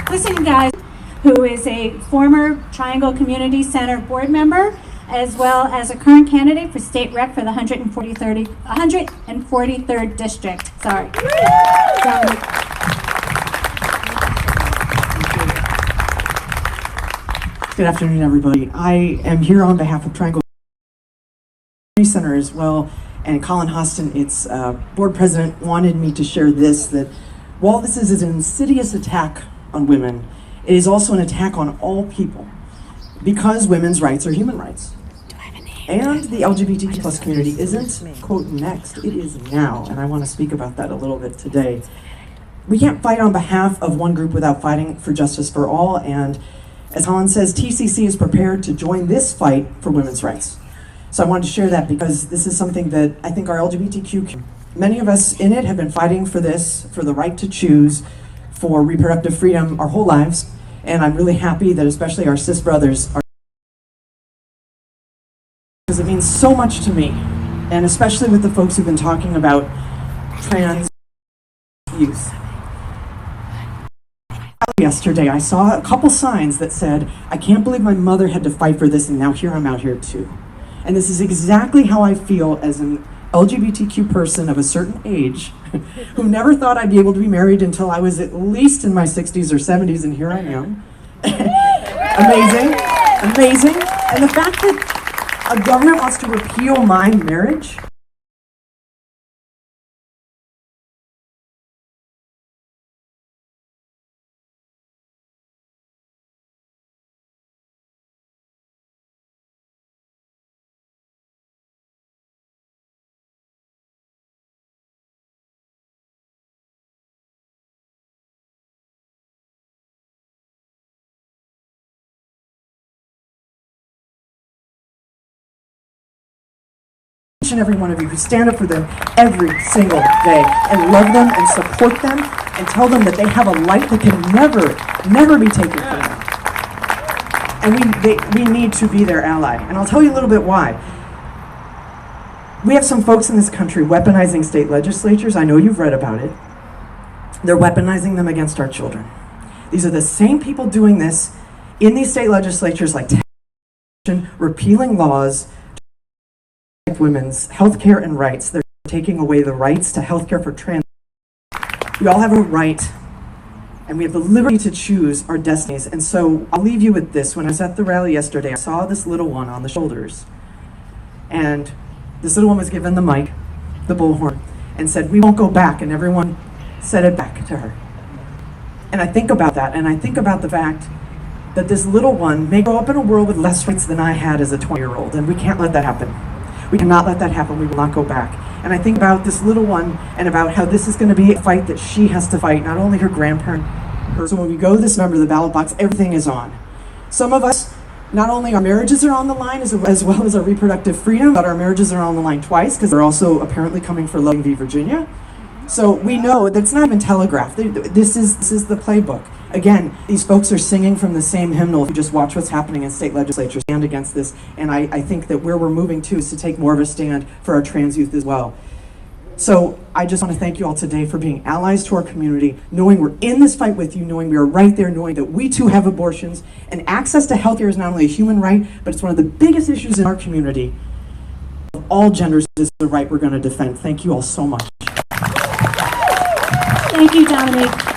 Listen, guys, who is a former Triangle Community Center board member, as well as a current candidate for state rep for the 143rd district. Sorry. Good afternoon, everybody. I am here on behalf of Triangle Community Center as well, and Colin Hostin, its board president, wanted me to share this, that while this is an insidious attack on women, it is also an attack on all people, because women's rights are human rights. And the LGBTQ plus community isn't, quote, next, it is now, and I want to speak about that a little bit today. We can't fight on behalf of one group without fighting for justice for all, and as Colin says, TCC is prepared to join this fight for women's rights. So I wanted to share that because this is something that I think our LGBTQ, many of us in it have been fighting for this, for the right to choose, for reproductive freedom our whole lives, and I'm really happy that especially our cis brothers are, because it means so much to me, and especially with the folks who've been talking about trans youth. Yesterday, I saw a couple signs that said, "I can't believe my mother had to fight for this, and now here I'm out here too." And this is exactly how I feel as an LGBTQ person of a certain age who never thought I'd be able to be married until I was at least in my 60s or 70s, and here I am. Amazing, amazing. And the fact that a government wants to repeal my marriage, each and every one of you who stand up for them every single day and love them and support them and tell them that they have a light that can never be taken from them. And we need to be their ally. And I'll tell you a little bit why. We have some folks in this country weaponizing state legislatures. I know you've read about it. They're weaponizing them against our children. These are the same people doing this in these state legislatures, like repealing laws women's health care and rights. They're taking away the rights to health care for trans. We all have a right, and we have the liberty to choose our destinies. And so I'll leave you with this. When I was at the rally yesterday, I saw this little one on the shoulders, and this little one was given the mic, the bullhorn, and said, "We won't go back," and everyone said it back to her. And I think about that, and I think about the fact that this little one may grow up in a world with less rights than I had as a 20-year-old, and we can't let that happen. We cannot let that happen. We will not go back. And I think about this little one and about how this is going to be a fight that she has to fight, not only her grandparent. So when we go this November to the ballot box, everything is on. Some of us, not only our marriages are on the line as well as our reproductive freedom, but our marriages are on the line twice because they're also apparently coming for Logan v. Virginia. So we know that's not even telegraphed. This is the playbook. Again, these folks are singing from the same hymnal. If you just watch what's happening in state legislatures, stand against this. And I think that where we're moving to is to take more of a stand for our trans youth as well. So I just want to thank you all today for being allies to our community, knowing we're in this fight with you, knowing we are right there, knowing that we too have abortions. And access to health care is not only a human right, but it's one of the biggest issues in our community. Of all genders is the right we're going to defend. Thank you all so much. Thank you, Dominique.